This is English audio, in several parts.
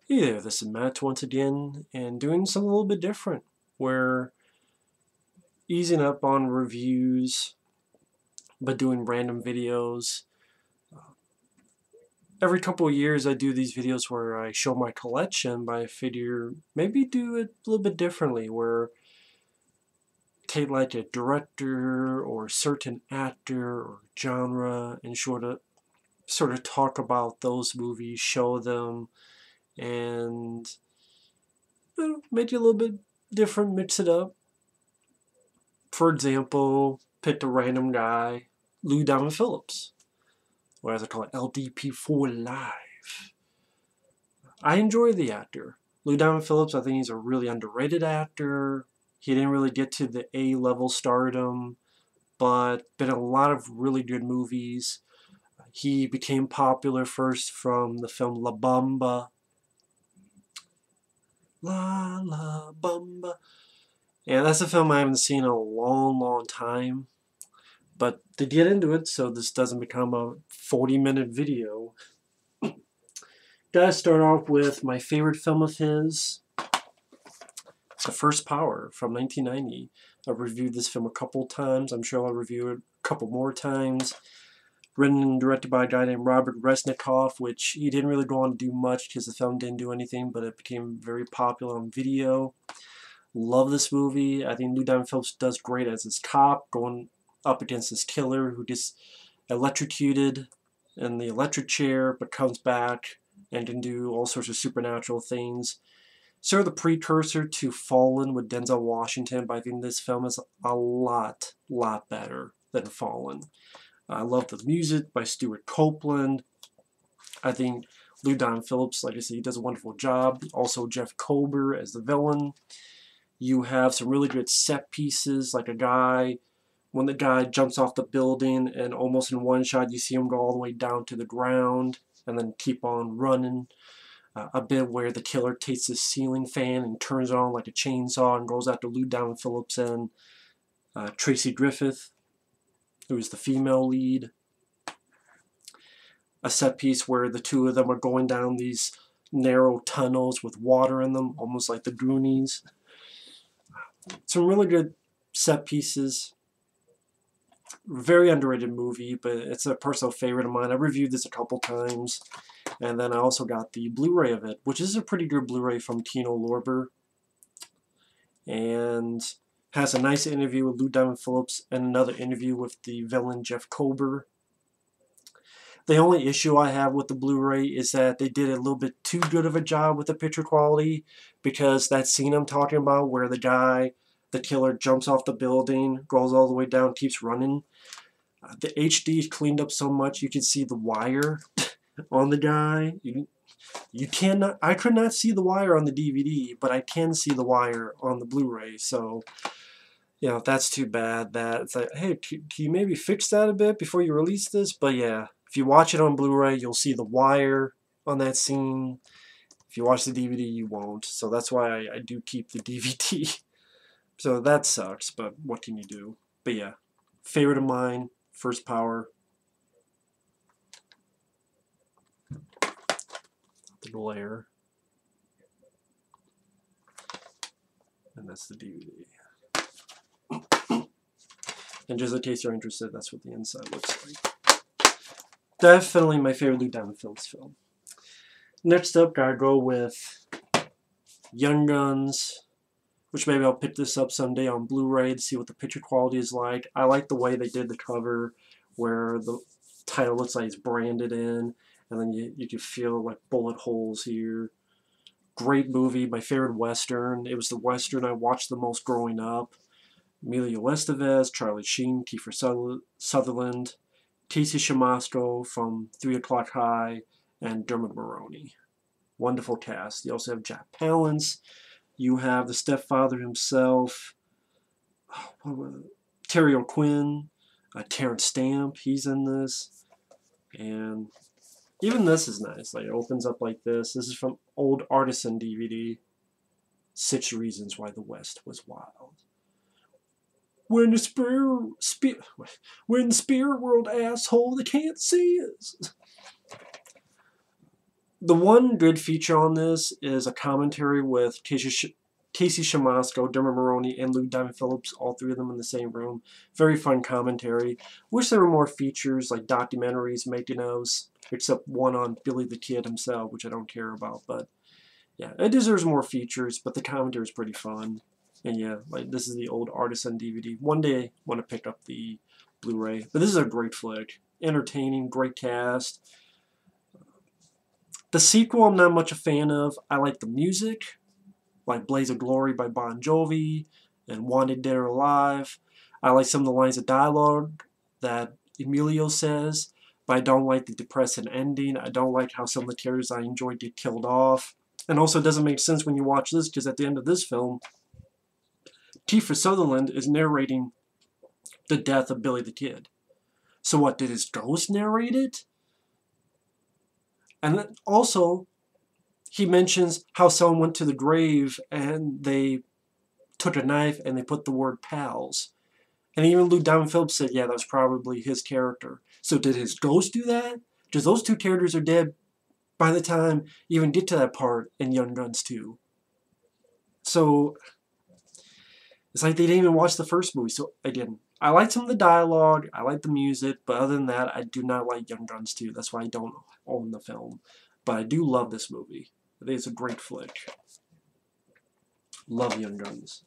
Hey there, this is Matt once again, and doing something a little bit different. We're easing up on reviews, but doing random videos. Every couple of years I do these videos where I show my collection, but I figure maybe do it a little bit differently, where take like a director or a certain actor or genre and sort of talk about those movies, show them, and make it a little bit different, mix it up. For example, picked a random guy, Lou Diamond Phillips, or as I call it, LDP for life. I enjoy the actor. Lou Diamond Phillips, I think he's a really underrated actor. He didn't really get to the A-level stardom, but been in a lot of really good movies. He became popular first from the film La Bamba. La La Bamba. And that's a film I haven't seen in a long, long time. But to get into it, so this doesn't become a 40-minute video, gotta start off with my favorite film of his, The First Power from 1990. I've reviewed this film a couple times. I'm sure I'll review it a couple more times. Written and directed by a guy named Robert Resnikoff, which he didn't really go on to do much because the film didn't do anything, but it became very popular on video. Love this movie. I think Lou Diamond Phillips does great as his cop, going up against this killer who just electrocuted in the electric chair, but comes back and can do all sorts of supernatural things. Sort of the precursor to Fallen with Denzel Washington, but I think this film is a lot better than Fallen. I love the music by Stuart Copeland. I think Lou Diamond Phillips, like I said, he does a wonderful job. Also Jeff Kober as the villain. You have some really good set pieces, like when the guy jumps off the building and almost in one shot you see him go all the way down to the ground and then keep on running. A bit where the killer takes his ceiling fan and turns it on like a chainsaw and goes after Lou Diamond Phillips and Tracy Griffith, who is the female lead. A set piece where the two of them are going down these narrow tunnels with water in them, almost like the Goonies. Some really good set pieces. Very underrated movie, but it's a personal favorite of mine. I reviewed this a couple times, and then I also got the Blu-ray of it, which is a pretty good Blu-ray from Tino Lorber, and has a nice interview with Lou Diamond Phillips and another interview with the villain Jeff Kober. The only issue I have with the Blu-ray is that they did a little bit too good of a job with the picture quality, because that scene I'm talking about where the killer jumps off the building, goes all the way down, keeps running. The HD is cleaned up so much you can see the wire on the guy. You cannot. I could not see the wire on the DVD, but I can see the wire on the Blu-ray. So, that's too bad. That it's like, hey, can you maybe fix that a bit before you release this? But yeah, if you watch it on Blu-ray, you'll see the wire on that scene. If you watch the DVD, you won't. So that's why I do keep the DVD. So that sucks, but what can you do? But yeah, favorite of mine, First Power. The glare. And that's the DVD. And just in case you're interested, that's what the inside looks like. Definitely my favorite Lou Diamond Phillips film. Next up, gotta go with Young Guns, which maybe I'll pick this up someday on Blu-ray to see what the picture quality is like. I like the way they did the cover, where the title looks like it's branded in, and then you can feel like bullet holes here. Great movie, my favorite Western. It was the Western I watched the most growing up. Emilio Estevez, Charlie Sheen, Kiefer Sutherland, Casey Siemaszko from 3 O'Clock High, and Dermot Mulroney. Wonderful cast. You also have Jack Palance. You have the stepfather himself, Terry O'Quinn, Terrence Stamp, he's in this. And even this is nice. Like, it opens up like this. This is from old Artisan DVD. 6 Reasons Why the West Was Wild. When the spirit world asshole, they can't see us. The one good feature on this is a commentary with Casey Shamasco, Dermot Mulroney, and Lou Diamond Phillips, all three of them in the same room. Very fun commentary. Wish there were more features like documentaries, making-ofs, except one on Billy the Kid himself, which I don't care about. But yeah, it deserves more features, but the commentary is pretty fun. And yeah, like this is the old Artisan DVD. One day I want to pick up the Blu-ray. But this is a great flick. Entertaining, great cast. The sequel I'm not much a fan of. I like the music, like Blaze of Glory by Bon Jovi and Wanted Dead or Alive. I like some of the lines of dialogue that Emilio says, but I don't like the depressing ending. I don't like how some of the characters I enjoyed get killed off. And also it doesn't make sense when you watch this, because at the end of this film, Kiefer Sutherland is narrating the death of Billy the Kid. So what, did his ghost narrate it? And then also, he mentions how someone went to the grave and they took a knife and they put the word pals. And even Lou Diamond Phillips said, yeah, that was probably his character. So did his ghost do that? Because those two characters are dead by the time you even get to that part in Young Guns 2. So it's like they didn't even watch the first movie, so I didn't. I liked some of the dialogue, I liked the music, but other than that, I do not like Young Guns 2. That's why I don't own the film. But I do love this movie. I think it's a great flick. Love Young Guns.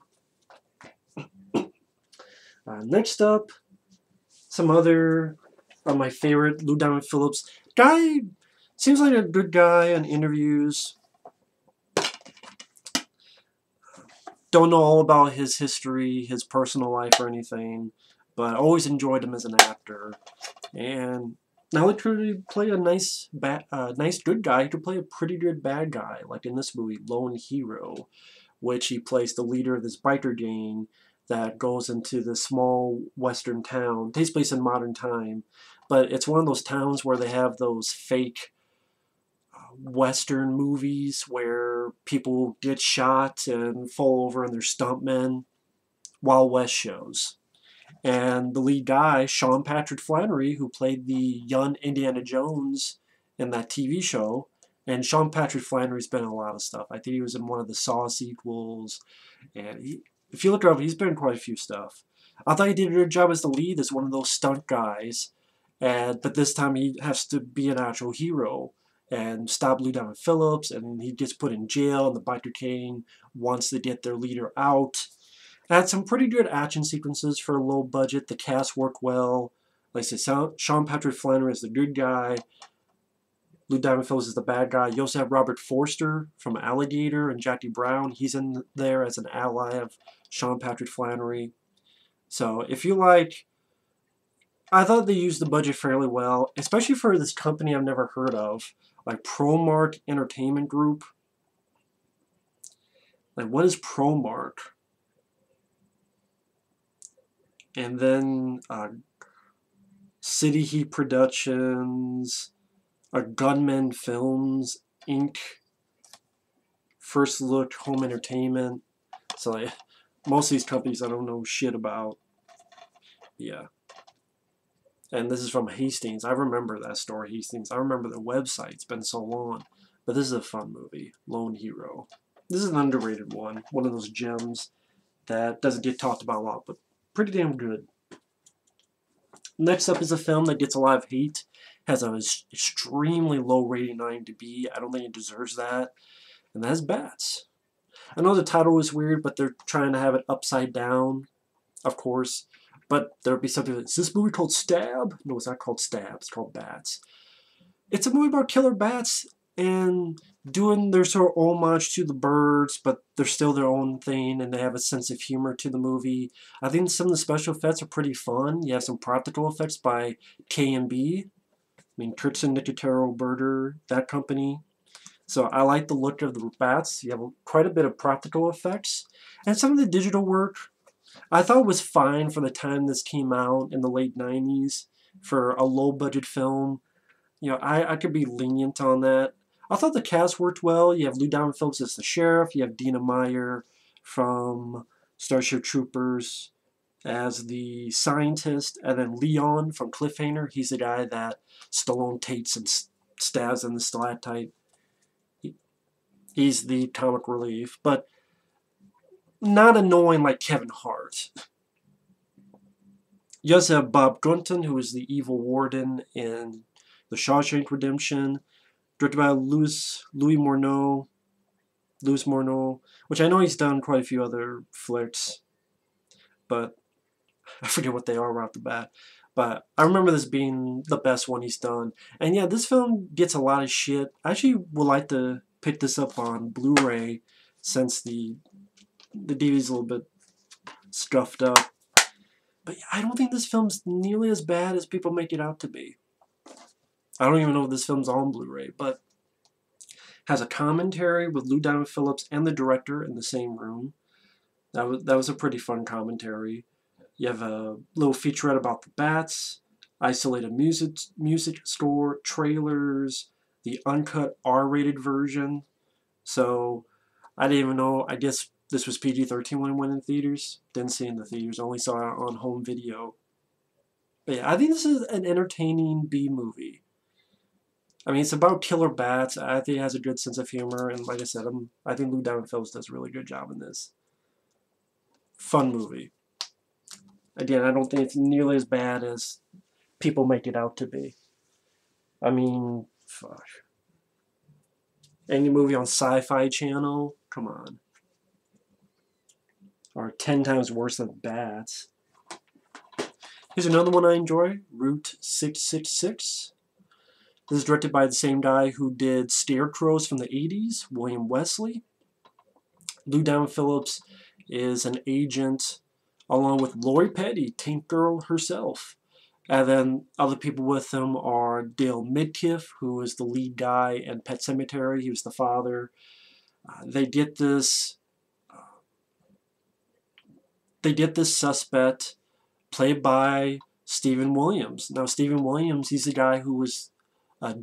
Next up, some other of my favorite, Lou Diamond Phillips. Guy seems like a good guy in interviews. Don't know all about his history, his personal life, or anything, but I always enjoyed him as an actor. And now he could play a nice good guy. He could play a pretty good bad guy, like in this movie, Lone Hero, which he plays the leader of this biker gang that goes into this small western town. It takes place in modern time, but it's one of those towns where they have those fake western movies where people get shot and fall over and they're stuntmen. Wild West shows. And the lead guy, Sean Patrick Flannery, who played the young Indiana Jones in that TV show, and Sean Patrick Flannery's been in a lot of stuff. I think he was in one of the Saw sequels, and if you look up, he's been in quite a few stuff. I thought he did a good job as the lead, as one of those stunt guys, but this time he has to be an actual hero and stop Lou Diamond Phillips, and he gets put in jail, and the biker gang wants to get their leader out. It had some pretty good action sequences for a low budget. The cast worked well. Like I said, Sean Patrick Flannery is the good guy. Lou Diamond Phillips is the bad guy. You also have Robert Forster from Alligator and Jackie Brown. He's in there as an ally of Sean Patrick Flannery. So if you like, I thought they used the budget fairly well, especially for this company I've never heard of, like Promark Entertainment Group. Like, what is Promark? And then City Heat Productions, Gunman Films, Inc., First Look Home Entertainment. So like, most of these companies I don't know shit about. Yeah. And this is from Hastings. I remember that store, Hastings. I remember the website. It's been so long. But this is a fun movie, Lone Hero. This is an underrated one. One of those gems that doesn't get talked about a lot, but pretty damn good. Next up is a film that gets a lot of hate. Has an extremely low rating on IMDb. I don't think it deserves that. And that's Bats. I know the title is weird, but they're trying to have it upside down, of course. But there would be something like, is this movie called Stab? No, it's not called Stab. It's called Bats. It's a movie about killer bats and doing their sort of homage to the birds, but they're still their own thing, and they have a sense of humor to the movie. I think some of the special effects are pretty fun. You have some practical effects by K&B. I mean, Kurtzen Nicotero Birder, that company. So I like the look of the bats. You have quite a bit of practical effects. And some of the digital work, I thought was fine for the time this came out in the late 90s for a low-budget film. You know, I could be lenient on that. I thought the cast worked well. You have Lou Diamond Phillips as the sheriff. You have Dina Meyer from Starship Troopers as the scientist. And then Leon from Cliffhanger. He's the guy that Stallone takes and stabs in the stalactite. He's the comic relief, but not annoying like Kevin Hart. You also have Bob Gunton, who is the evil warden in The Shawshank Redemption, directed by Louis Morneau, which I know he's done quite a few other flicks, but I forget what they are right off the bat. But I remember this being the best one he's done. And yeah, this film gets a lot of shit. I actually would like to pick this up on Blu-ray since the DVD's a little bit scuffed up. But I don't think this film's nearly as bad as people make it out to be. I don't even know if this film's on Blu-ray, but has a commentary with Lou Diamond Phillips and the director in the same room. That was a pretty fun commentary. You have a little featurette about the bats, isolated music score, trailers, the uncut R-rated version. So I didn't even know. I guess this was PG-13 when it went in theaters. Didn't see it in the theaters. Only saw it on home video. But yeah, I think this is an entertaining B movie. I mean, it's about killer bats. I think it has a good sense of humor, and like I said, I think Lou Diamond Phillips does a really good job in this. Fun movie. Again, I don't think it's nearly as bad as people make it out to be. I mean, fuck. Any movie on Sci-Fi Channel? Come on. Or 10 times worse than bats. Here's another one I enjoy, Route 666. This is directed by the same guy who did Scarecrows from the 80s, William Wesley. Lou Diamond Phillips is an agent along with Lori Petty, Tank Girl herself. And then other people with him are Dale Midkiff, who is the lead guy in Pet Sematary. He was the father. They get this suspect played by Stephen Williams. Now, Stephen Williams, he's the guy who was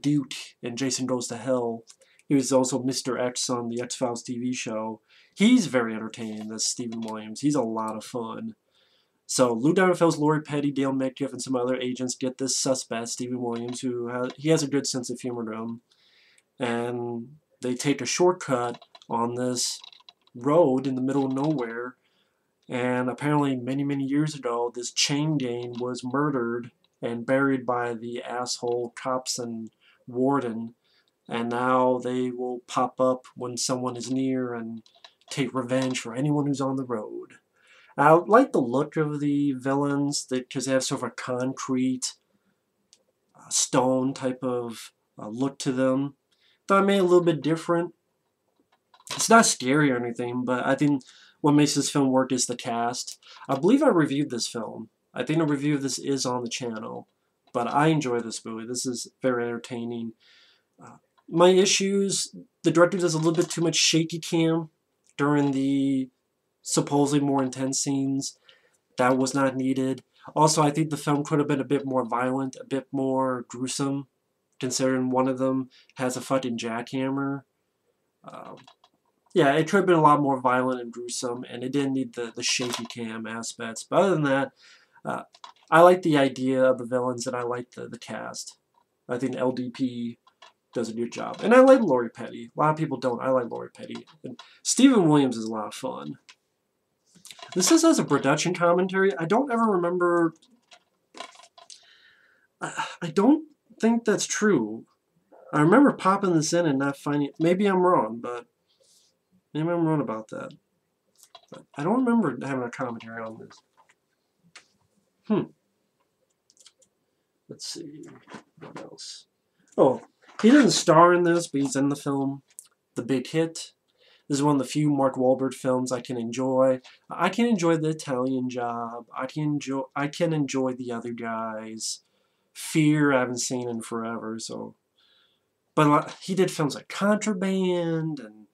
Duke in Jason Goes to Hell. He was also Mr. X on the X-Files TV show. He's very entertaining, this Stephen Williams. He's a lot of fun. So Lou Diamond Phillips, Lori Petty, Dale Midkiff, and some other agents get this suspect, Stephen Williams, who has a good sense of humor to him. And they take a shortcut on this road in the middle of nowhere. And apparently many, many years ago, this chain gang was murdered and buried by the asshole cops and warden. And now they will pop up when someone is near and take revenge for anyone who's on the road. I like the look of the villains because they have sort of a concrete, stone type of look to them. Thought I made it a little bit different. It's not scary or anything, but I think what makes this film work is the cast. I believe I reviewed this film. I think a review of this is on the channel, but I enjoy this movie. This is very entertaining. My issues, the director does a little bit too much shaky cam during the supposedly more intense scenes. That was not needed. Also, I think the film could have been a bit more violent, a bit more gruesome, considering one of them has a fucking jackhammer. Yeah, it could have been a lot more violent and gruesome, and it didn't need the shaky cam aspects. But other than that, I like the idea of the villains, and I like the cast. I think LDP does a good job. And I like Lori Petty. A lot of people don't. I like Lori Petty. And Stephen Williams is a lot of fun. This is as a production commentary. I don't ever remember... I don't think that's true. I remember popping this in and not finding... Maybe I'm wrong, but... Maybe I'm wrong about that. But I don't remember having a commentary on this. Let's see. What else? Oh, he doesn't star in this, but he's in the film The Big Hit. This is one of the few Mark Wahlberg films I can enjoy. I can enjoy The Italian Job. I can enjoy The Other Guys. Fear, I haven't seen in forever, so... But he did films like Contraband and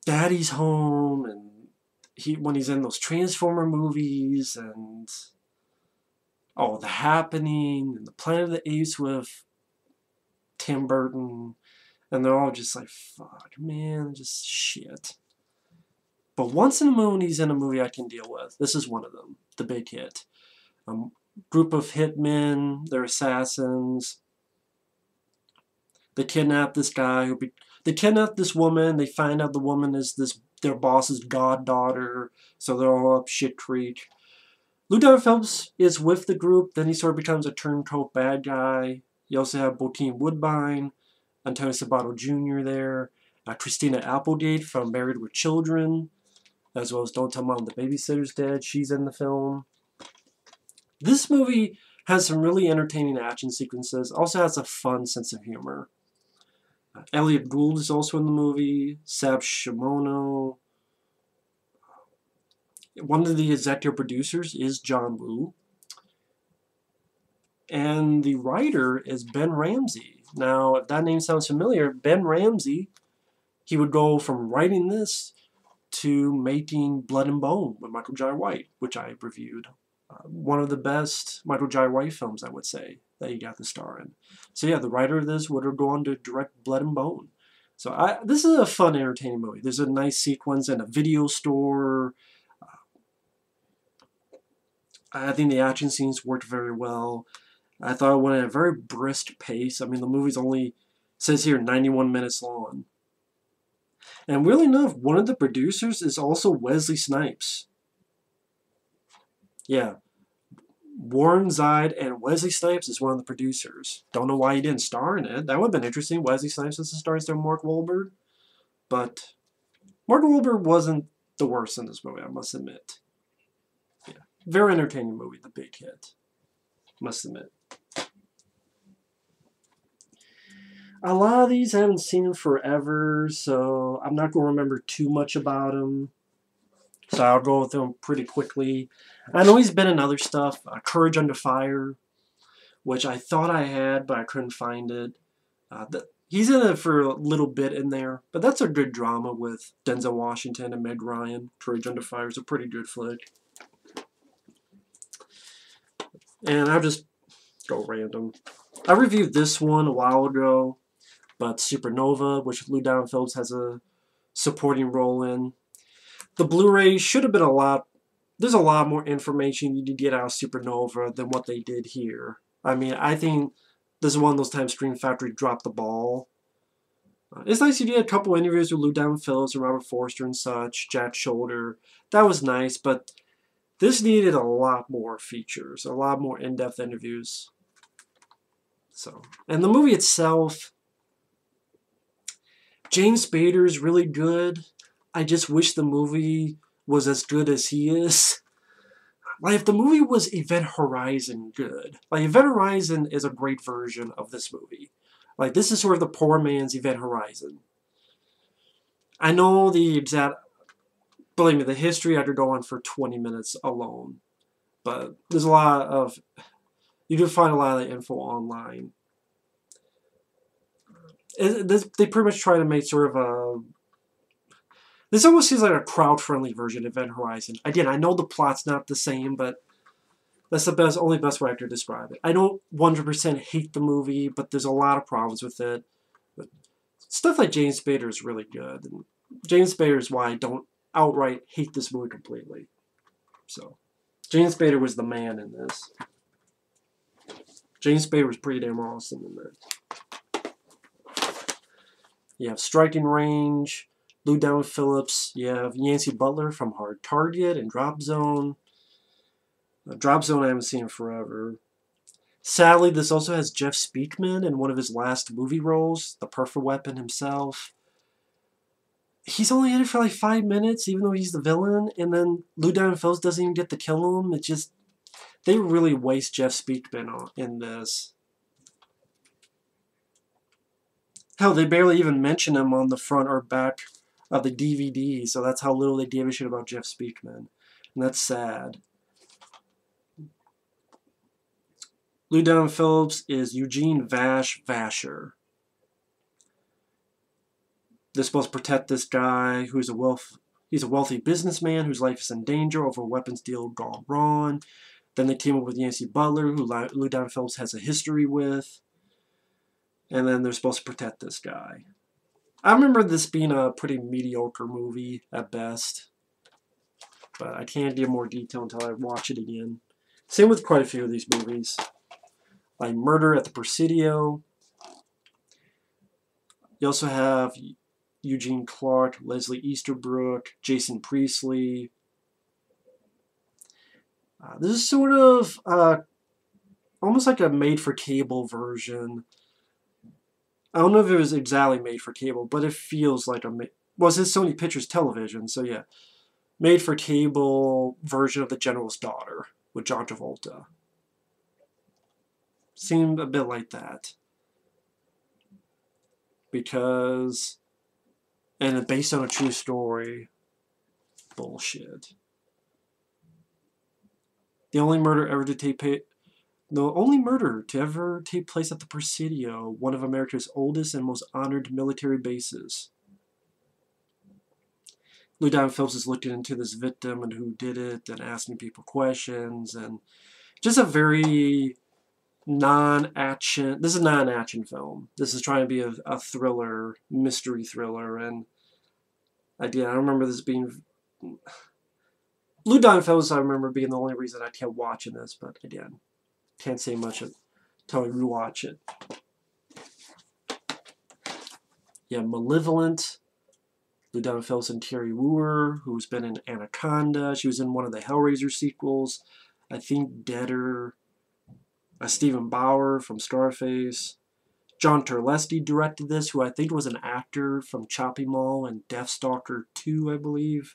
Daddy's Home, and when he's in those Transformer movies, and The Happening, and The Planet of the Apes with Tim Burton, and they're all just like, fuck, man, just shit. But once in a moon, he's in a movie I can deal with. This is one of them, The Big Hit. Group of hitmen, they're assassins. They kidnap this guy They kidnap this woman. They find out the woman is their boss's goddaughter, so they're all up shit creek. Lou Diamond Phillips is with the group. Then he sort of becomes a turncoat bad guy. You also have Bokeem Woodbine, Antonio Sabato Jr. there, Christina Applegate from Married with Children, as well as Don't Tell Mom the Babysitter's Dead. She's in the film. This movie has some really entertaining action sequences. Also has a fun sense of humor. Elliot Gould is also in the movie. Sab Shimono. One of the executive producers is John Woo. And the writer is Ben Ramsey. Now, if that name sounds familiar, Ben Ramsey, he would go from writing this to making Blood and Bone with Michael Jai White, which I reviewed. One of the best Michael Jai White films, I would say, that he got the star in. So yeah, the writer of this would have gone to direct Blood and Bone. So this is a fun, entertaining movie. There's a nice sequence in a video store. I think the action scenes worked very well. I thought it went at a very brisk pace. I mean, the movie's only, says here, 91 minutes long. And weirdly enough, one of the producers is also Wesley Snipes. Yeah. Warren Zide and Wesley Snipes is one of the producers. Don't know why he didn't star in it. That would have been interesting. Wesley Snipes is the star instead of Mark Wahlberg. But Mark Wahlberg wasn't the worst in this movie, I must admit. Yeah. Very entertaining movie, The Big Hit. Must admit. A lot of these I haven't seen in forever, so I'm not going to remember too much about them. So I'll go through them pretty quickly. I know he's been in other stuff. Courage Under Fire, which I thought I had, but I couldn't find it. He's in it for a little bit in there, but that's a good drama with Denzel Washington and Meg Ryan. Courage Under Fire is a pretty good flick. And I'll just go random. I reviewed this one a while ago, but Supernova, which Lou Diamond Phillips has a supporting role in. The Blu-ray should have been a lot... There's a lot more information you can get out of Supernova than what they did here. I mean, I think this is one of those times Scream Factory dropped the ball. It's nice you did a couple interviews with Lou Diamond Phillips and Robert Forster and such, Jack Shoulder. That was nice, but this needed a lot more features, a lot more in-depth interviews. So, and the movie itself, James Spader is really good. I just wish the movie was as good as he is. Like, if the movie was Event Horizon good. Like, Event Horizon is a great version of this movie. Like, this is sort of the poor man's Event Horizon. I know the exact... Believe me, the history I could go on for 20 minutes alone. But there's a lot of... You do find a lot of the info online. They pretty much try to make sort of a... This almost seems like a crowd-friendly version of Event Horizon. Again, I know the plot's not the same, but that's the only best way I could describe it. I don't 100% hate the movie, but there's a lot of problems with it. But stuff like James Spader is really good. And James Spader is why I don't outright hate this movie completely. So, James Spader was the man in this. James Spader was pretty damn awesome in that. You have Striking Range, Lou Diamond Phillips, you have Yancey Butler from Hard Target and Drop Zone. Drop Zone I haven't seen in forever. Sadly, this also has Jeff Speakman in one of his last movie roles, the Perfect Weapon himself. He's only in it for like 5 minutes, even though he's the villain, and then Lou Diamond Phillips doesn't even get to kill him. It just... They really waste Jeff Speakman in this. Hell, they barely even mention him on the front or back of the DVD, so that's how little they gave a shit about Jeff Speakman. And that's sad. Lou Diamond Phillips is Eugene Vasher. They're supposed to protect this guy who's he's a wealthy businessman whose life is in danger over a weapons deal gone wrong. Then they team up with Yancey Butler, who Lou Diamond Phillips has a history with. And then they're supposed to protect this guy. I remember this being a pretty mediocre movie at best. But I can't give more detail until I watch it again. Same with quite a few of these movies. Like Murder at the Presidio. You also have Eugene Clark, Leslie Easterbrook, Jason Priestley. This is sort of almost like a made-for-cable version. I don't know if it was exactly made-for-cable, but it feels like a... Well, it's Sony Pictures Television, so yeah. Made-for-cable version of The General's Daughter with John Travolta. Seemed a bit like that. Because... And it's based on a true story. Bullshit. The only murder ever to take place... The only murder to ever take place at the Presidio, one of America's oldest and most honored military bases. Lou Diamond Phillips is looking into this victim and who did it and asking people questions, and just a very non-action... This is not an action film. This is trying to be a thriller, mystery thriller, and again, I remember this being... Lou Diamond Phillips, I remember being the only reason I kept watching this, but again, can't say much until I rewatch it. Yeah, Malevolent. Lou Diamond Phillips and Terry Wooer, who's been in Anaconda. She was in one of the Hellraiser sequels. I think Deader. Stephen Bauer from Scarface. John Terlesti directed this, who I think was an actor from Chopping Mall and Deathstalker 2, I believe.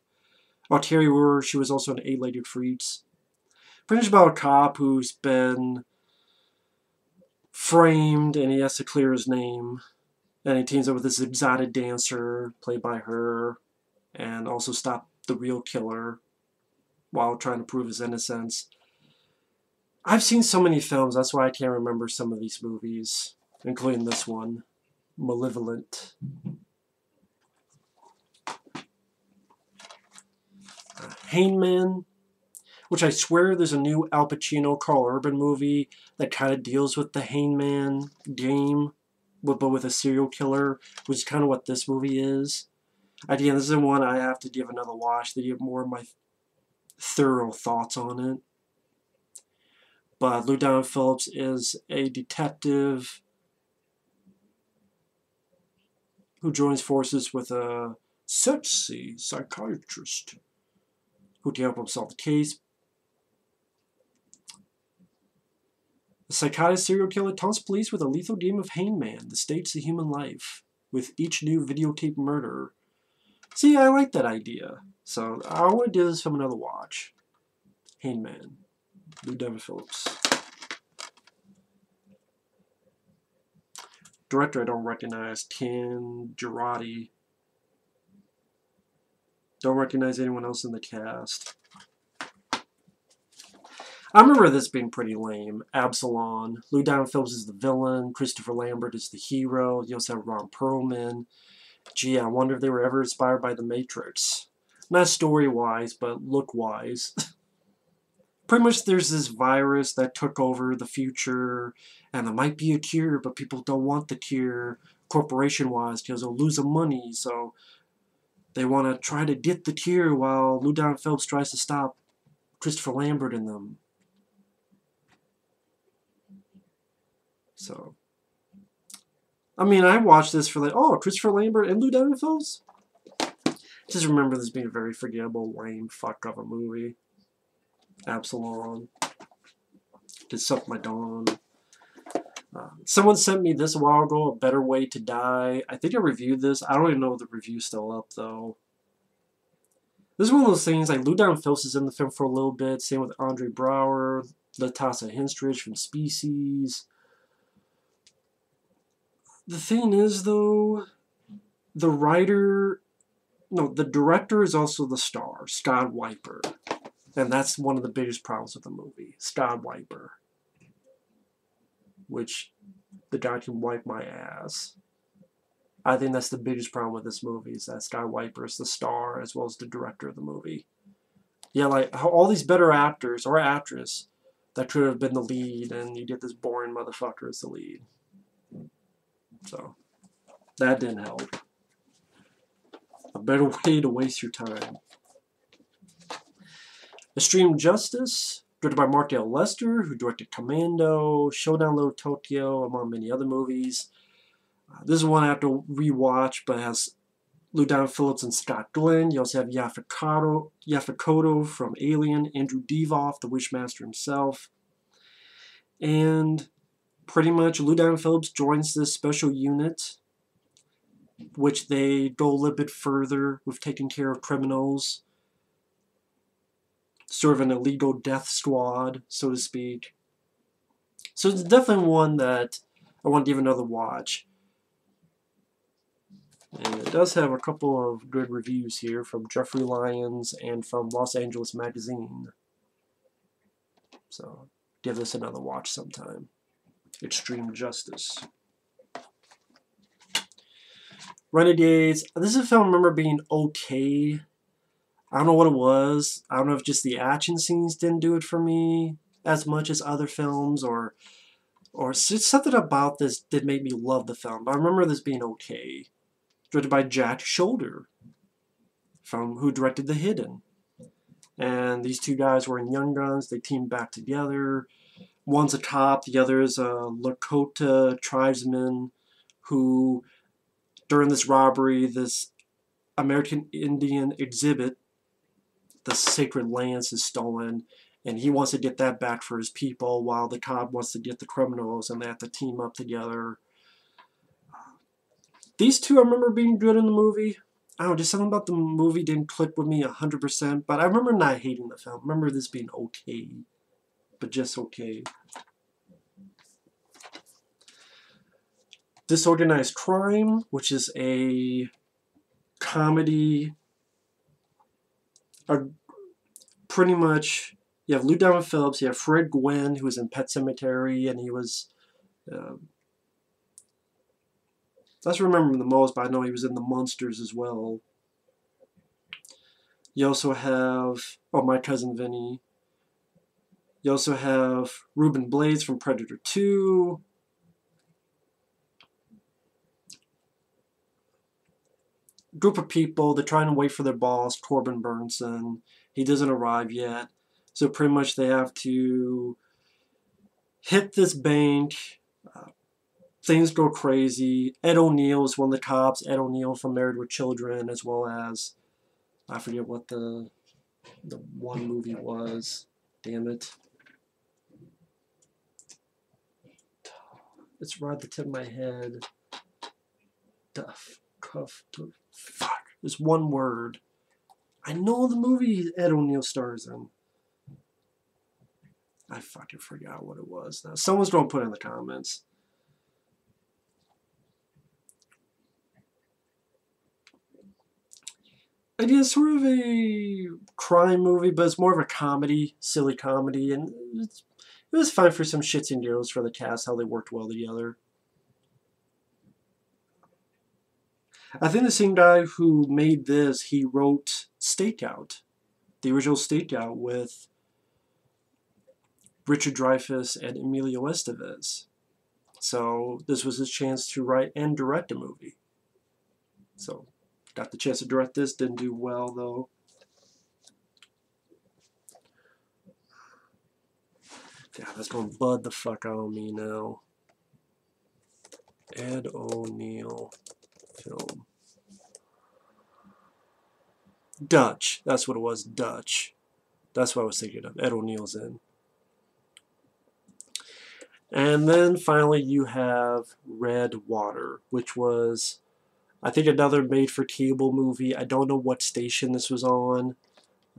Oh, Terry Wooer, she was also in Eight-Legged Freaks. Pretty much about a cop who's been framed and he has to clear his name. And he teams up with this exotic dancer, played by her, and also stop the real killer while trying to prove his innocence. I've seen so many films, that's why I can't remember some of these movies, including this one, Malevolent. Hangman, which I swear there's a new Al Pacino, Carl Urban movie that kind of deals with the Hangman game, but with a serial killer, which is kind of what this movie is. Again, this is one I have to give another watch to give more of my thorough thoughts on it. But Lou Diamond Phillips is a detective who joins forces with a sexy psychiatrist who can help him solve the case. The psychotic serial killer taunts police with a lethal game of Hangman, the stakes of human life, with each new videotape murder. See, I like that idea. So I want to give this film another watch. Hangman. Lou Diamond Phillips. Director I don't recognize, Ken Girardi. Don't recognize anyone else in the cast. I remember this being pretty lame. Absalom. Lou Diamond Phillips is the villain. Christopher Lambert is the hero. You also have Ron Perlman. Gee, I wonder if they were ever inspired by The Matrix. Not story-wise, but look-wise. Pretty much there's this virus that took over the future, and there might be a cure, but people don't want the cure corporation-wise because they'll lose the money, so they want to try to get the cure while Lou Diamond Phillips tries to stop Christopher Lambert and them. So, I mean, I watched this for like, oh, Christopher Lambert and Lou Diamond Phillips? Just remember this being a very forgettable, lame fuck of a movie. Absalom. Did Suck My Dawn. Someone sent me this a while ago, A Better Way to Die. I think I reviewed this. I don't even know if the review's still up, though. This is one of those things, like, Lou Diamond Phillips is in the film for a little bit. Same with Andre Braugher, Latasha Henstridge from Species. The thing is, though, the director is also the star, Scott Weiper. And that's one of the biggest problems with the movie, Scott Weiper. Which, the guy can wipe my ass. I think that's the biggest problem with this movie, is that Scott Weiper is the star as well as the director of the movie. Yeah, like, all these better actors, or actress, that could have been the lead, and you get this boring motherfucker as the lead. So, that didn't help. A better way to waste your time. Extreme Justice, directed by Mark Dale Lester, who directed Commando, Showdown Low Tokyo, among many other movies. This is one I have to rewatch, but it has Lou Diamond Phillips and Scott Glenn. You also have Yaphet from Alien, Andrew Divoff, the Wishmaster himself. And pretty much Lou Diamond Phillips joins this special unit, which they go a little bit further with taking care of criminals. Sort of an illegal death squad, so to speak. So it's definitely one that I want to give another watch. And it does have a couple of good reviews here from Jeffrey Lyons and from Los Angeles Magazine. So give this another watch sometime. Extreme Justice. Renegades. This is a film I remember being okay. I don't know what it was. I don't know if just the action scenes didn't do it for me as much as other films, or something about this did make me love the film. But I remember this being okay. Directed by Jack Shoulder, who directed The Hidden. And these two guys were in Young Guns. They teamed back together. One's a cop, the other is a Lakota tribesman who, during this robbery, this American Indian exhibit, the sacred lance, is stolen, and he wants to get that back for his people, while the cop wants to get the criminals, and they have to team up together. These two I remember being good in the movie. I don't know, just something about the movie didn't click with me 100%, but I remember not hating the film. I remember this being okay, but just okay. Disorganized Crime, which is a comedy. Pretty much, you have Lou Diamond Phillips, you have Fred Gwynne, who was in Pet Sematary, and he was... That's remember him the most, but I know he was in The Munsters as well. You also have, My Cousin Vinny. You also have Ruben Blades from Predator 2. Group of people, they're trying to wait for their boss, Corbin Burnson. He doesn't arrive yet. So pretty much they have to hit this bank. Things go crazy. Ed O'Neill is one of the cops. Ed O'Neill from Married with Children, as well as, I forget what the one movie was. Damn it. It's right at the tip of my head. Fuck. There's one word. I know the movie Ed O'Neill stars in. I fucking forgot what it was now. Someone's going to put it in the comments. It is sort of a crime movie, but it's more of a comedy, silly comedy, and it was fun for some shits and giggles for the cast, how they worked well together. I think the same guy who made this, he wrote Stakeout, the original Stakeout with Richard Dreyfuss and Emilio Estevez. So this was his chance to write and direct a movie. So got the chance to direct this, didn't do well though. God, that's going to bud the fuck out of me now. Ed O'Neill film. Dutch. That's what it was. Dutch. That's what I was thinking of. Ed O'Neill's in. And then finally you have Red Water, which was, I think, another made-for-cable movie. I don't know what station this was on.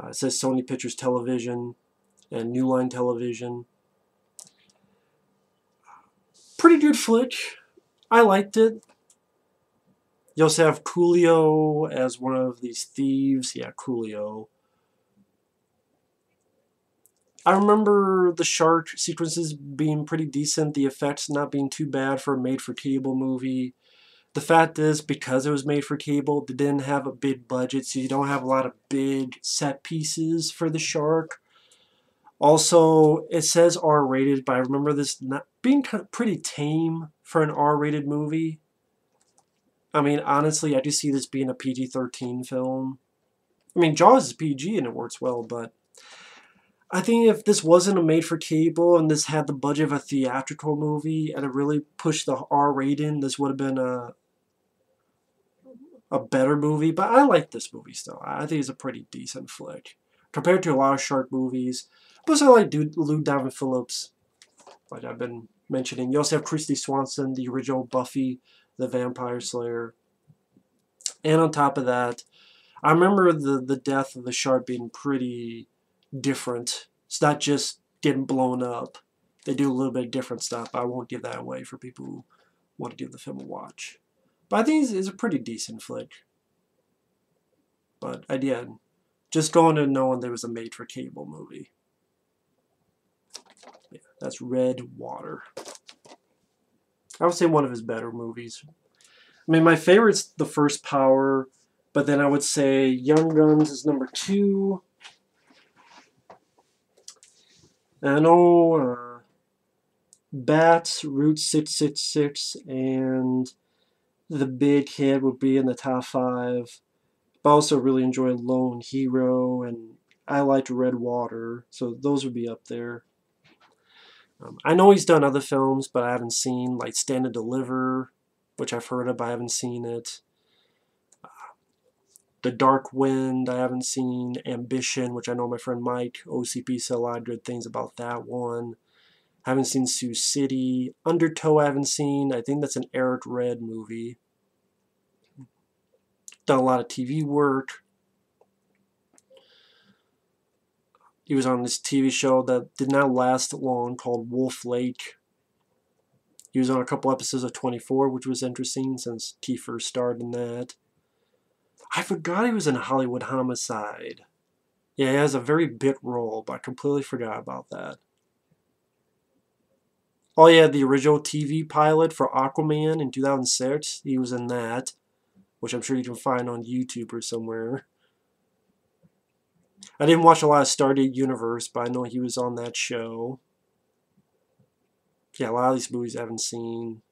It says Sony Pictures Television and New Line Television. Pretty good flick. I liked it. You also have Coolio as one of these thieves. Yeah, Coolio. I remember the shark sequences being pretty decent, the effects not being too bad for a made-for-cable movie. The fact is, because it was made for cable, they didn't have a big budget, so you don't have a lot of big set pieces for the shark. Also, it says R-rated, but I remember this not being kind of pretty tame for an R-rated movie. I mean, honestly, I just see this being a PG-13 film. I mean, Jaws is PG and it works well, but I think if this wasn't a made-for-cable and this had the budget of a theatrical movie and it really pushed the R rating, this would have been a better movie. But I like this movie still. I think it's a pretty decent flick compared to a lot of shark movies. Plus, I like Lou Diamond Phillips, like I've been mentioning. You also have Christy Swanson, the original Buffy the Vampire Slayer. And on top of that, I remember the death of the shark being pretty different. It's not just getting blown up. They do a little bit of different stuff. I won't give that away for people who want to give the film a watch. But I think it's a pretty decent flick. But again, just going to knowing there was a made-for-cable movie. Yeah, that's Red Water. I would say one of his better movies. I mean, my favorite's The First Power, but then I would say Young Guns is number 2. And I know Bats, Route 666, and The Big Hit would be in the top 5. But I also really enjoy Lone Hero, and I liked Red Water, so those would be up there. I know he's done other films, but I haven't seen, like Stand and Deliver, which I've heard of, but I haven't seen it. The Dark Wind, I haven't seen. Ambition, which I know my friend Mike, OCP, said a lot of good things about that one. I haven't seen Sioux City. Undertow I haven't seen. I think that's an Eric Red movie. Done a lot of TV work. He was on this TV show that did not last long called Wolf Lake. He was on a couple episodes of 24, which was interesting since he first starred in that. I forgot he was in Hollywood Homicide. Yeah, he has a very bit role, but I completely forgot about that. Oh yeah, the original TV pilot for Aquaman in 2006. He was in that, which I'm sure you can find on YouTube or somewhere. I didn't watch a lot of Stargate Universe, but I know he was on that show. Yeah, a lot of these movies I haven't seen,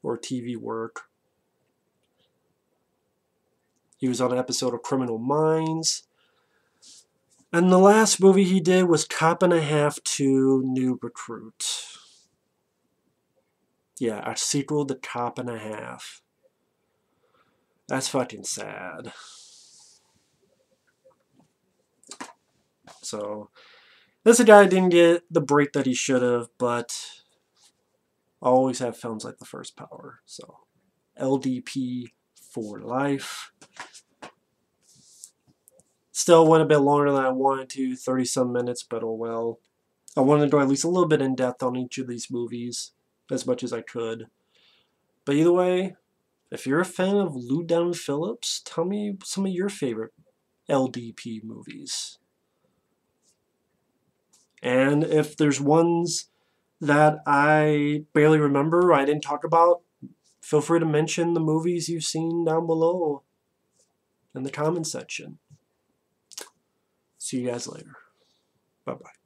or TV work. He was on an episode of Criminal Minds. And the last movie he did was Cop and a Half 2 New Recruit. Yeah, a sequel to Cop and a Half. That's fucking sad. So, this guy didn't get the break that he should have, but I always have films like The First Power. So, LDP for life. Still went a bit longer than I wanted to, 30-some minutes, but oh well. I wanted to go at least a little bit in depth on each of these movies, as much as I could. But either way, if you're a fan of Lou Diamond Phillips, tell me some of your favorite LDP movies. And if there's ones that I barely remember or I didn't talk about, feel free to mention the movies you've seen down below in the comment section. See you guys later. Bye-bye.